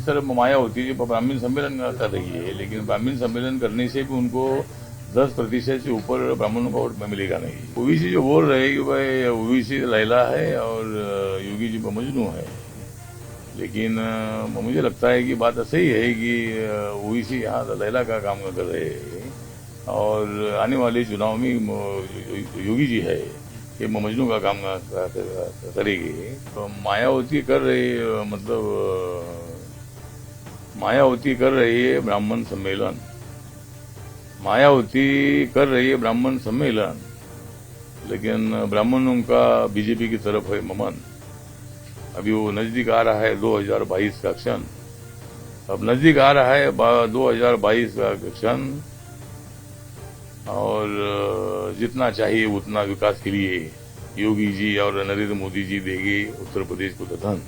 तरह माया होती है जो ब्राह्मण सम्मेलन कर रही है, लेकिन ब्राह्मण सम्मेलन करने से भी उनको 10% से ऊपर ब्राह्मणों का वोट मिलेगा नहीं। ओबीसी जो बोल रहे हैं कि भाई ओबीसी लैला है और योगी जी मजनू है, लेकिन मुझे लगता है कि बात सही है कि ओबीसी यहाँ लैला का काम कर रहे हैं और आने वाले चुनाव में योगी जी है ये मजनू का काम करेगी। तो मायावती कर रही मायावती कर रही है ब्राह्मण सम्मेलन, मायावती कर रही है ब्राह्मण सम्मेलन, लेकिन ब्राह्मणों का बीजेपी की तरफ है ममन। अभी वो नजदीक आ रहा है 2022 का क्षण, अब नजदीक आ रहा है 2022 का क्षण, और जितना चाहिए उतना विकास के लिए योगी जी और नरेंद्र मोदी जी देंगे उत्तर प्रदेश को धन।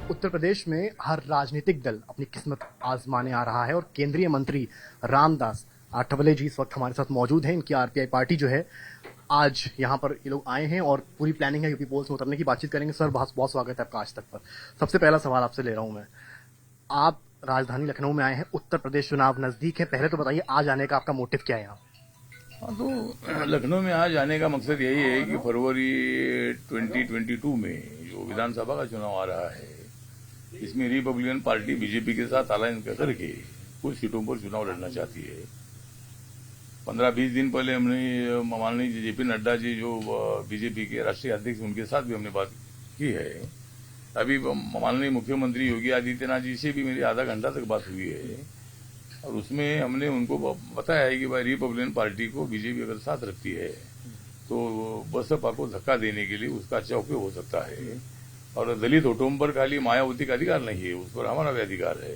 उत्तर प्रदेश में हर राजनीतिक दल अपनी किस्मत आजमाने आ रहा है और केंद्रीय मंत्री रामदास आठवले जी इस वक्त हमारे साथ मौजूद हैं। इनकी आरपीआई पार्टी जो है आज यहाँ पर ये लोग आए हैं और पूरी प्लानिंग है यूपी पोल्स में उतरने की। बातचीत करेंगे। सर बहुत बहुत स्वागत है आपका आज तक पर। सबसे पहला सवाल आपसे ले रहा हूँ मैं, आप राजधानी लखनऊ में आए हैं, उत्तर प्रदेश चुनाव नजदीक है, पहले तो बताइए आज आने का आपका मोटिव क्या है यहाँ? हाँ, तो लखनऊ में आज आने का मकसद यही है कि फरवरी 2022 में जो विधानसभा का चुनाव आ रहा है, इसमें रिपब्लिकन पार्टी बीजेपी के साथ अलायंस करके कुछ सीटों पर चुनाव लड़ना चाहती है। 15-20 दिन पहले हमने माननीय जेपी नड्डा जी जो बीजेपी के राष्ट्रीय अध्यक्ष, उनके साथ भी हमने बात की है। अभी माननीय मुख्यमंत्री योगी आदित्यनाथ जी से भी मेरी आधा घंटा तक बात हुई है और उसमें हमने उनको बताया है कि भाई रिपब्लिकन पार्टी को बीजेपी अगर साथ रखती है तो बसपा को धक्का देने के लिए उसका अच्छा उपयोग हो सकता है। और दलित वोटों पर खाली मायावती का अधिकार नहीं है, उस पर हमारा भी अधिकार है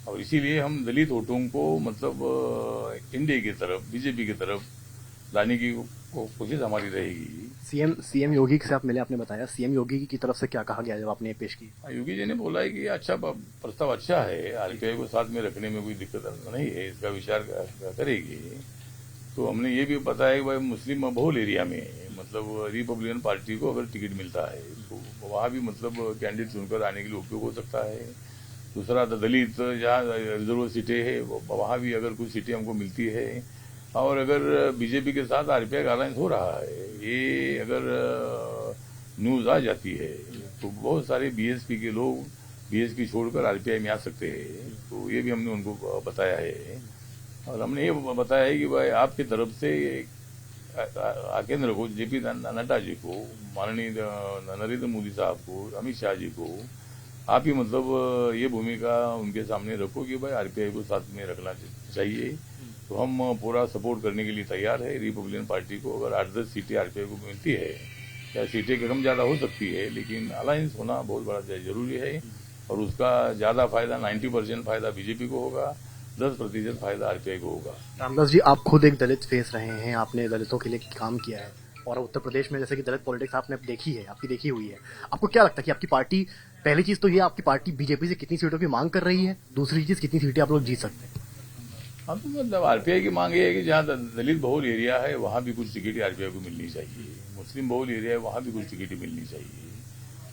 और इसीलिए हम दलित वोटों को मतलब इंडिया की तरफ, बीजेपी की तरफ लाने की कोशिश हमारी रहेगी। सीएम योगी से आप मिले, आपने बताया सीएम योगी की तरफ से क्या कहा गया जब आपने ये पेश की? योगी जी ने बोला है कि अच्छा प्रस्ताव अच्छा है, आरपीआई को साथ में रखने में कोई दिक्कत नहीं है, इसका विचार करेगी। तो हमने ये भी बताया कि भाई मुस्लिम बहुल एरिया में मतलब रिपब्लिकन पार्टी को अगर टिकट मिलता है तो वहाँ भी मतलब कैंडिडेट चुनकर आने के लिए उपयोग हो सकता है। दूसरा दलित जहाँ रिजर्व सीटें है वहाँ भी अगर कुछ सीटें हमको मिलती है और अगर बीजेपी के साथ आरपीआई का अलायंस हो रहा है, ये अगर न्यूज आ जाती है तो बहुत सारे बीएसपी के लोग बीएसपी छोड़कर आरपीआई में आ सकते हैं। तो ये भी हमने उनको बताया है और हमने ये बताया है कि भाई आपकी तरफ से केंद्र को, जेपी नड्डा जी को, माननीय नरेंद्र मोदी साहब को, अमित शाह जी को आप ही मतलब ये भूमिका उनके सामने रखो कि भाई आरपीआई को साथ में रखना चाहिए। तो हम पूरा सपोर्ट करने के लिए तैयार है रिपब्लिकन पार्टी को। अगर 8-10 सीटें आरपीआई को मिलती है या सीटें कम ज्यादा हो सकती है, लेकिन अलायंस होना बहुत बड़ा जरूरी है और उसका ज्यादा फायदा 90% फायदा बीजेपी को होगा, 10% फायदा आरपीआई को होगा। रामदास जी, आप खुद एक दलित फेस रहे हैं, आपने दलितों के लिए काम किया है और उत्तर प्रदेश में जैसे कि दलित पॉलिटिक्स आपने देखी है, आपकी देखी हुई है, आपको क्या लगता है कि आपकी पार्टी, पहली चीज तो ये आपकी पार्टी बीजेपी से कितनी सीटों की मांग कर रही है, दूसरी चीज कितनी सीटें आप लोग जीत सकते हैं? हाँ, तो मतलब आरपीआई की मांग ये है कि जहाँ दलित बहुल एरिया है वहाँ भी कुछ टिकट आरपीआई को मिलनी चाहिए, मुस्लिम बहुल एरिया है वहाँ भी कुछ टिकट मिलनी चाहिए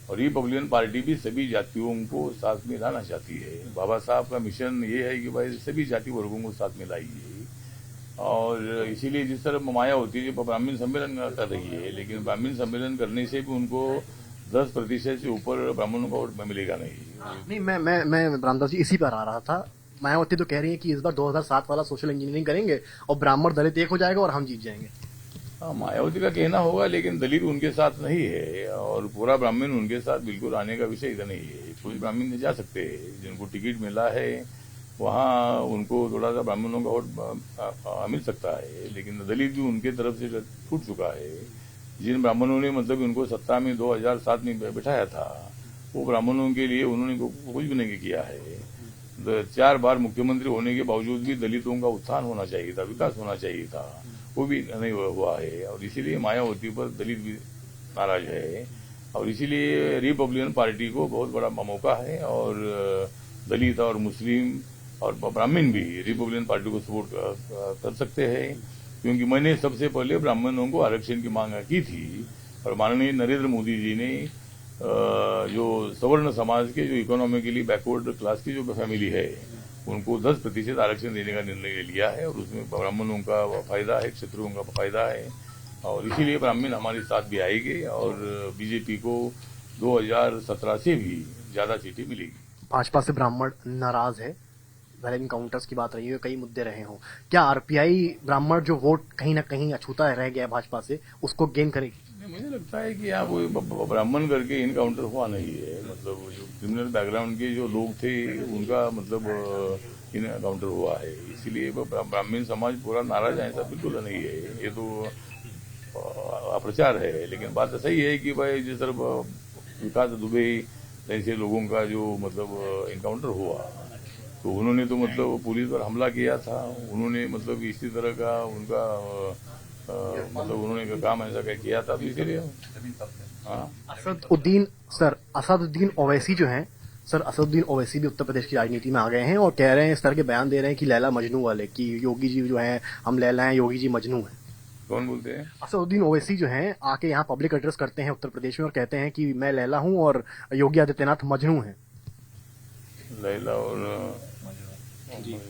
और रिपब्लिकन पार्टी भी सभी जातियों को साथ में लाना चाहती है। बाबा साहब का मिशन ये है कि भाई सभी जाति वर्गों को साथ में लाइए और इसीलिए जिस तरह मायावती जी ब्राह्मण सम्मेलन कर रही है, लेकिन ब्राह्मण सम्मेलन करने से भी उनको 10% से ऊपर ब्राह्मणों का वोट मिलेगा नहीं। मैं रामदास जी इसी पर आ रहा था। मायावती तो कह रही है कि इस बार 2007 वाला सोशल इंजीनियरिंग करेंगे और ब्राह्मण दलित एक हो जाएगा और हम जीत जाएंगे। हाँ, मायावती का कहना होगा, लेकिन दलित उनके साथ नहीं है और पूरा ब्राह्मण उनके साथ बिल्कुल आने का विषय इधर नहीं है। कुछ ब्राह्मण नहीं जा सकते, जिनको टिकट मिला है वहाँ उनको थोड़ा सा ब्राह्मणों का वोट मिल सकता है, लेकिन दलित भी उनके तरफ से छूट चुका है। जिन ब्राह्मणों ने मतलब उनको सत्ता में 2007 में बैठाया था, वो ब्राह्मणों के लिए उन्होंने कुछ भी नहीं किया है। 4 बार मुख्यमंत्री होने के बावजूद भी दलितों का उत्थान होना चाहिए था, विकास होना चाहिए था, वो भी नहीं हुआ है और इसीलिए मायावती पर दलित भी नाराज है और इसीलिए रिपब्लिकन पार्टी को बहुत बड़ा मौका है और दलित और मुस्लिम और ब्राह्मण भी रिपब्लिकन पार्टी को सपोर्ट कर सकते हैं, क्योंकि मैंने सबसे पहले ब्राह्मणों को आरक्षण की मांग की थी और माननीय नरेंद्र मोदी जी ने जो सवर्ण समाज के जो इकोनॉमिकली बैकवर्ड क्लास की जो फैमिली है उनको 10% आरक्षण देने का निर्णय लिया है और उसमें ब्राह्मणों का फायदा है, क्षत्रियों का फायदा है और इसीलिए ब्राह्मण हमारे साथ भी आएंगे और बीजेपी को 2017 से भी ज्यादा सीटें मिलेगी। भाजपा से ब्राह्मण नाराज है, भले इनकाउंटर्स की बात रही है, कई मुद्दे रहे हों, क्या आरपीआई ब्राह्मण जो वोट कहीं ना कहीं अछूता रह गया भाजपा से उसको गेन करेगी? मुझे लगता है कि यहाँ कोई ब्राह्मण करके इनकाउंटर हुआ नहीं है, मतलब जो क्रिमिनल बैकग्राउंड के जो लोग थे उनका मतलब इनकाउंटर हुआ है, इसीलिए ब्राह्मण समाज पूरा नाराज है, ऐसा बिल्कुल नहीं है। ये तो अप्रचार है, लेकिन बात तो सही है कि भाई जिस तरह विकास दुबे जैसे लोगों का जो मतलब इनकाउंटर हुआ तो उन्होंने तो मतलब पुलिस पर हमला किया था, उन्होंने मतलब इसी तरह का उनका मतलब उन्होंने काम ऐसा किया था, तो इसीलिए हाँ। असदुद्दीन ओवैसी जो हैं सर, असदुद्दीन ओवैसी भी उत्तर प्रदेश की राजनीति में आ गए हैं और कह रहे हैं, इस तरह के बयान दे रहे हैं कि लैला मजनू वाले, कि योगी जी जो हैं हम लैला हैं, योगी जी मजनू हैं। कौन बोलते हैं? असदुद्दीन ओवैसी जो हैं आके यहाँ पब्लिक एड्रेस करते हैं उत्तर प्रदेश में और कहते हैं कि मैं लैला हूँ और योगी आदित्यनाथ मजनू हैं। लैला और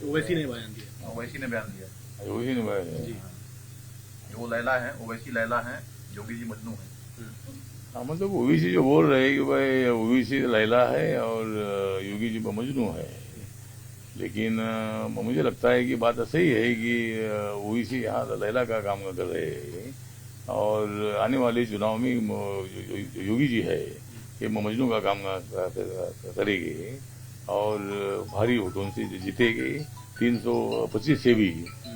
ओवैसी ने बयान दिया। ओवैसी ने बयान दिया जो लैला है ओवैसी लैला है, योगी जी मजनू है। हाँ, मतलब ओवैसी जो बोल रहे हैं कि भाई ओवैसी लैला है और योगी जी मजनू है, लेकिन मुझे लगता है कि बात सही है कि ओवैसी यहाँ लैला का काम कर रहे हैं और आने वाले चुनाव में योगी जी है ये मजनू का काम करेंगे और भारी वोटों से जीतेंगे। 325 से भी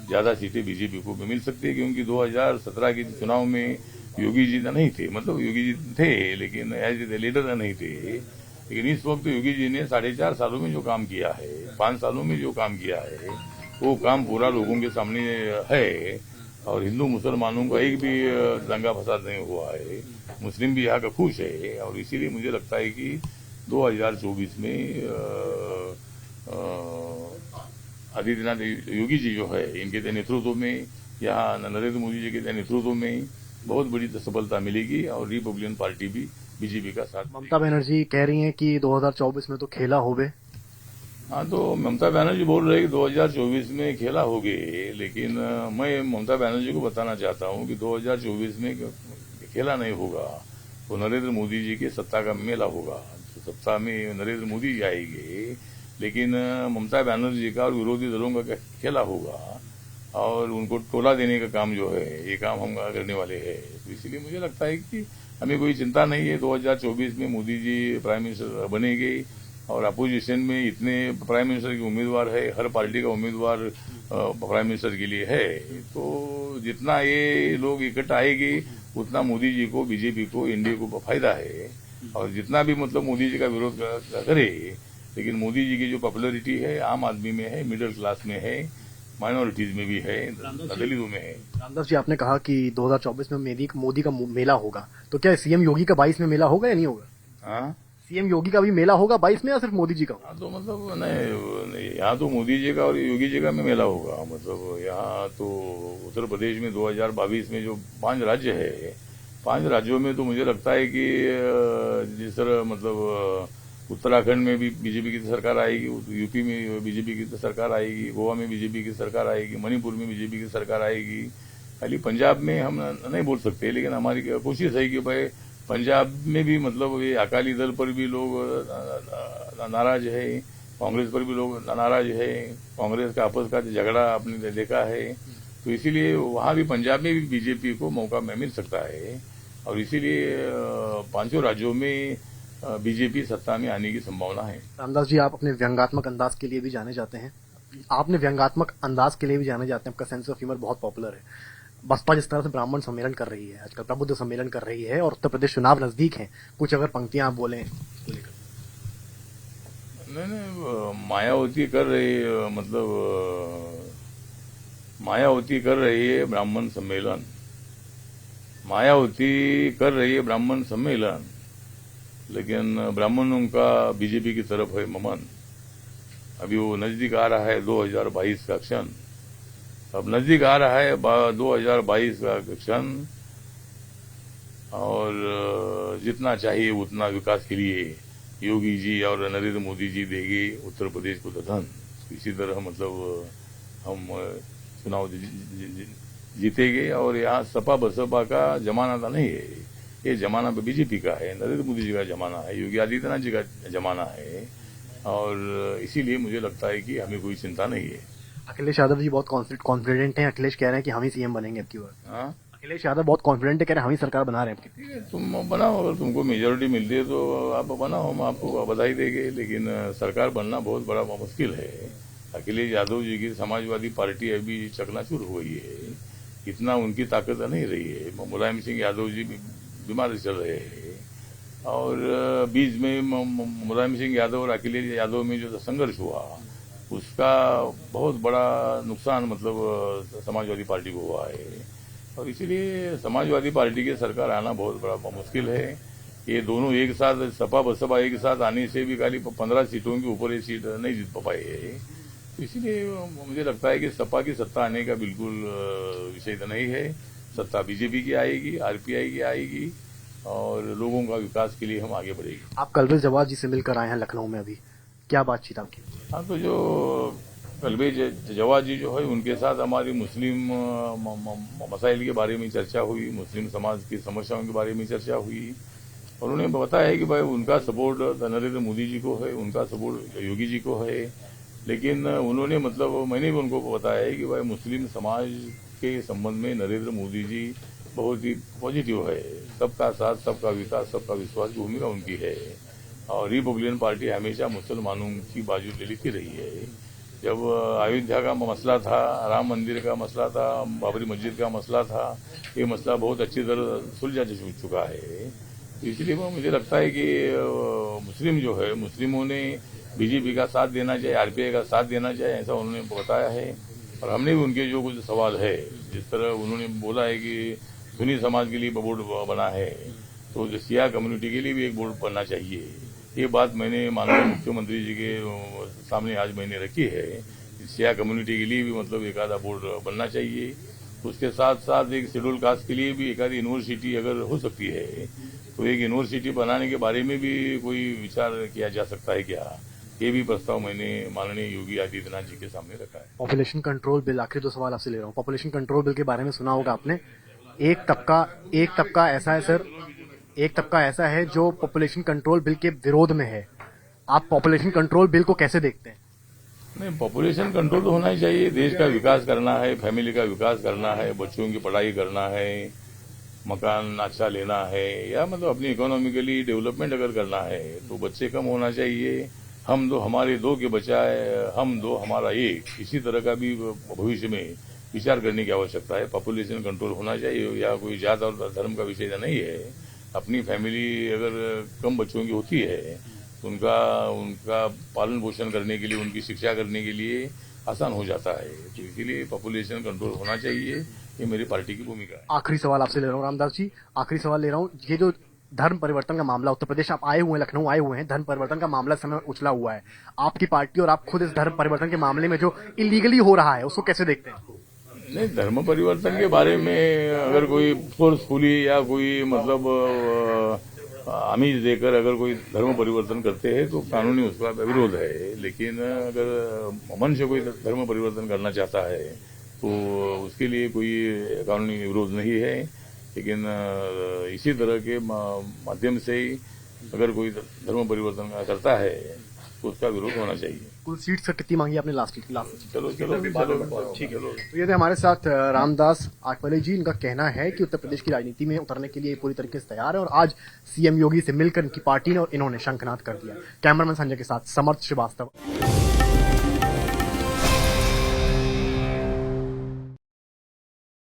ज्यादा सीटें बीजेपी को मिल सकती है, क्योंकि 2017 के चुनाव में योगी जी नहीं थे, मतलब योगी जी थे लेकिन एज ए लीडर नहीं थे, लेकिन इस वक्त योगी जी ने 4.5 सालों में जो काम किया है, 5 सालों में जो काम किया है वो काम पूरा लोगों के सामने है और हिंदू मुसलमानों का एक भी दंगा फसाद नहीं हुआ है, मुस्लिम भी यहाँ का खुश है और इसीलिए मुझे लगता है कि 2024 में आदित्यनाथ योगी जी जो है इनके नेतृत्व में, यहाँ नरेंद्र मोदी जी के नेतृत्व में बहुत बड़ी सफलता मिलेगी और रिपब्लिकन पार्टी भी बीजेपी का साथ। ममता बनर्जी कह रही हैं कि 2024 में तो खेला होगे। हाँ, तो ममता बनर्जी बोल रहे हैं कि 2024 में खेला होगे, लेकिन मैं ममता बनर्जी को बताना चाहता हूँ कि 2024 में खेला नहीं होगा, तो नरेंद्र मोदी जी के सत्ता का मेला होगा, तो सत्ता में नरेंद्र मोदी आएंगे, लेकिन ममता बनर्जी का और विरोधी दलों का खेला होगा और उनको टोला देने का काम जो है ये काम हम करने वाले हैं। तो इसीलिए मुझे लगता है कि हमें कोई चिंता नहीं है, 2024 में मोदी जी प्राइम मिनिस्टर बनेंगे और अपोजिशन में इतने प्राइम मिनिस्टर के उम्मीदवार है, हर पार्टी का उम्मीदवार प्राइम मिनिस्टर के लिए है, तो जितना ये लोग इकट्ठा आएंगे उतना मोदी जी को, बीजेपी को, एनडीए को फायदा है और जितना भी मतलब मोदी जी का विरोध करे, लेकिन मोदी जी की जो पॉपुलरिटी है आम आदमी में है, मिडिल क्लास में है, माइनॉरिटीज में भी है, दलितों में है। रामदास जी, आपने कहा कि 2024 में मोदी का मेला होगा, तो क्या सीएम योगी का 22 में मेला होगा या नहीं होगा? हाँ, सीएम योगी का भी मेला होगा 22 में या सिर्फ मोदी जी का? हाँ, तो मतलब नहीं, यहाँ तो मोदी जी का और योगी जी का में मेला होगा, मतलब यहाँ तो उत्तर प्रदेश में 2022 में जो 5 राज्य है, 5 राज्यों में तो मुझे लगता है कि जिस तरह मतलब उत्तराखंड में भी बीजेपी की सरकार आएगी, यूपी में बीजेपी की सरकार आएगी, गोवा में बीजेपी की सरकार आएगी, मणिपुर में बीजेपी की सरकार आएगी, खाली पंजाब में हम नहीं बोल सकते, लेकिन हमारी कोशिश है कि भाई पंजाब में भी मतलब ये अकाली दल पर भी लोग नाराज है, कांग्रेस पर भी लोग नाराज है, कांग्रेस का आपस का झगड़ा आपने देखा है, तो इसीलिए वहां भी पंजाब में भी बीजेपी को मौका मिल सकता है और इसीलिए 5 राज्यों में बीजेपी सत्ता में आने की संभावना है। रामदास जी, आप अपने व्यंग्यात्मक अंदाज के लिए भी जाने जाते हैं, आपका सेंस ऑफ ह्यूमर बहुत पॉपुलर है। बसपा जिस तरह से ब्राह्मण सम्मेलन कर रही है आजकल, प्रबुद्ध सम्मेलन कर रही है और उत्तर प्रदेश चुनाव नजदीक है, कुछ अगर पंक्तियां आप बोलें तो लेकर। नहीं, मायावती कर रही, मतलब मायावती कर रही है ब्राह्मण सम्मेलन, मायावती कर रही है ब्राह्मण सम्मेलन, लेकिन ब्राह्मणों का बीजेपी की तरफ है ममन। अभी वो नजदीक आ रहा है 2022 का क्षण, अब नजदीक आ रहा है 2022 का क्षण और जितना चाहिए उतना विकास के लिए योगी जी और नरेंद्र मोदी जी देंगे उत्तर प्रदेश को धन। इसी तरह मतलब हम चुनाव जीतेंगे। और यहाँ सपा बसपा का जमाना तो नहीं है, ये जमाना बीजेपी का है, नरेंद्र मोदी जी का जमाना है, योगी आदित्यनाथ जी का जमाना है। और इसीलिए मुझे लगता है कि हमें कोई चिंता नहीं है। अखिलेश यादव जी बहुत कॉन्फिडेंट हैं। अखिलेश कह रहे हैं कि हम ही सीएम बनेंगे अब की बार। हाँ, अखिलेश यादव बहुत कॉन्फिडेंट है, कह रहे हैं हम ही सरकार बना रहे हैं अब की। ठीक है, तुम बनाओ, अगर तुमको मेजोरिटी मिलती है तो आप बनाओ, हम आपको बधाई देंगे। लेकिन सरकार बनना बहुत बड़ा मुश्किल है। अखिलेश यादव जी की समाजवादी पार्टी अभी चकनाचूर हो गई है, इतना उनकी ताकत नहीं रही है। मुलायम सिंह यादव जी बीमार चल रहे हैं और बीच में मुलायम सिंह यादव और अखिलेश यादव में जो संघर्ष हुआ उसका बहुत बड़ा नुकसान मतलब समाजवादी पार्टी को हुआ है। और इसीलिए समाजवादी पार्टी की सरकार आना बहुत बड़ा मुश्किल है। ये दोनों एक साथ सपा बसपा एक साथ आने से भी खाली 15 सीटों के ऊपर ये सीट नहीं जीत पाए है। तो इसीलिए मुझे लगता है कि सपा की सत्ता आने का बिल्कुल विषय तो नहीं है। सत्ता बीजेपी की आएगी, आरपीआई की आएगी और लोगों का विकास के लिए हम आगे बढ़ेंगे। आप कलवेज जवाद जी से मिलकर आए हैं लखनऊ में, अभी क्या बातचीत आपकी? हाँ, तो जो कलवेज जवाद जी जो है उनके साथ हमारी मुस्लिम मसाइल के बारे में चर्चा हुई, मुस्लिम समाज की समस्याओं के बारे में चर्चा हुई। और उन्होंने बताया है कि भाई उनका सपोर्ट नरेंद्र मोदी जी को है, उनका सपोर्ट योगी जी को है। लेकिन उन्होंने मतलब मैंने भी उनको बताया है कि भाई मुस्लिम समाज के संबंध में नरेंद्र मोदी जी बहुत ही पॉजिटिव है। सबका साथ, सबका विकास, सबका विश्वास की भूमिका उनकी है। और रिपब्लिकन पार्टी हमेशा मुसलमानों की बाजू लेती रही है। जब अयोध्या का मसला था, राम मंदिर का मसला था, बाबरी मस्जिद का मसला था, ये मसला बहुत अच्छी तरह सुलझा चुका है। तो इसलिए मुझे लगता है कि मुस्लिम जो है, मुस्लिमों ने बीजेपी का साथ देना चाहिए, आरपीआई का साथ देना चाहिए, ऐसा उन्होंने बताया है। और हमने भी उनके जो कुछ सवाल है, जिस तरह उन्होंने बोला है कि सुन्नी समाज के लिए बोर्ड बना है तो जो सिया कम्युनिटी के लिए भी एक बोर्ड बनना चाहिए। ये बात मैंने माननीय मुख्यमंत्री जी के सामने आज मैंने रखी है। सिया कम्युनिटी के लिए भी मतलब एक आधा बोर्ड बनना चाहिए। उसके साथ साथ एक शेड्यूल कास्ट के लिए भी एक आधी यूनिवर्सिटी अगर हो सकती है तो एक यूनिवर्सिटी बनाने के बारे में भी कोई विचार किया जा सकता है क्या? ये भी प्रस्ताव मैंने माननीय योगी आदित्यनाथ जी के सामने रखा है। पॉपुलेशन कंट्रोल बिल, आखिरी 2 सवाल आपसे ले रहा हूँ। पॉपुलेशन कंट्रोल बिल के बारे में सुना होगा आपने। एक तबका ऐसा है सर, एक तबका ऐसा है जो पॉपुलेशन कंट्रोल बिल के विरोध में है। आप पॉपुलेशन कंट्रोल बिल को कैसे देखते हैं? नहीं, पॉपुलेशन कंट्रोल तो होना ही चाहिए। देश का विकास करना है, फैमिली का विकास करना है, बच्चों की पढ़ाई करना है, मकान अच्छा लेना है, या मतलब अपनी इकोनॉमिकली डेवलपमेंट अगर करना है तो बच्चे कम होना चाहिए। हम दो हमारे दो के बजाय हम दो हमारा एक, इसी तरह का भी भविष्य में विचार करने की आवश्यकता है। पॉपुलेशन कंट्रोल होना चाहिए, या कोई जात और धर्म का विषय नहीं है। अपनी फैमिली अगर कम बच्चों की होती है तो उनका पालन पोषण करने के लिए, उनकी शिक्षा करने के लिए आसान हो जाता है। तो इसीलिए पॉपुलेशन कंट्रोल होना चाहिए, ये मेरी पार्टी की भूमिका है। आखिरी सवाल आपसे ले रहा हूँ रामदास जी, आखिरी सवाल ले रहा हूँ। ये जो धर्म परिवर्तन का मामला, उत्तर प्रदेश आप आए हुए हैं, लखनऊ आए हुए हैं, धर्म परिवर्तन का मामला समय उछला हुआ है। आपकी पार्टी और आप खुद इस धर्म परिवर्तन के मामले में जो इलीगली हो रहा है उसको कैसे देखते हैं? नहीं, धर्म परिवर्तन के बारे में अगर कोई फोर्सफुली या कोई मतलब आमिष देकर अगर कोई धर्म परिवर्तन करते हैं तो कानूनी उसका विरोध है। लेकिन अगर मन से कोई धर्म परिवर्तन करना चाहता है तो उसके लिए कोई कानूनी विरोध नहीं है। लेकिन इसी तरह के माध्यम से ही अगर कोई धर्म परिवर्तन करता है तो उसका विरोध होना चाहिए। कुल सीट सर कितनी मांगी आपने लास्ट? चलो ठीक है। तो ये थे हमारे साथ रामदास आठवले जी। इनका कहना है कि उत्तर प्रदेश की राजनीति में उतरने के लिए पूरी तरीके से तैयार है और आज सीएम योगी से मिलकर इनकी पार्टी ने और इन्होंने शंखनाद कर दिया। कैमरामैन संजय के साथ समर्थ श्रीवास्तव।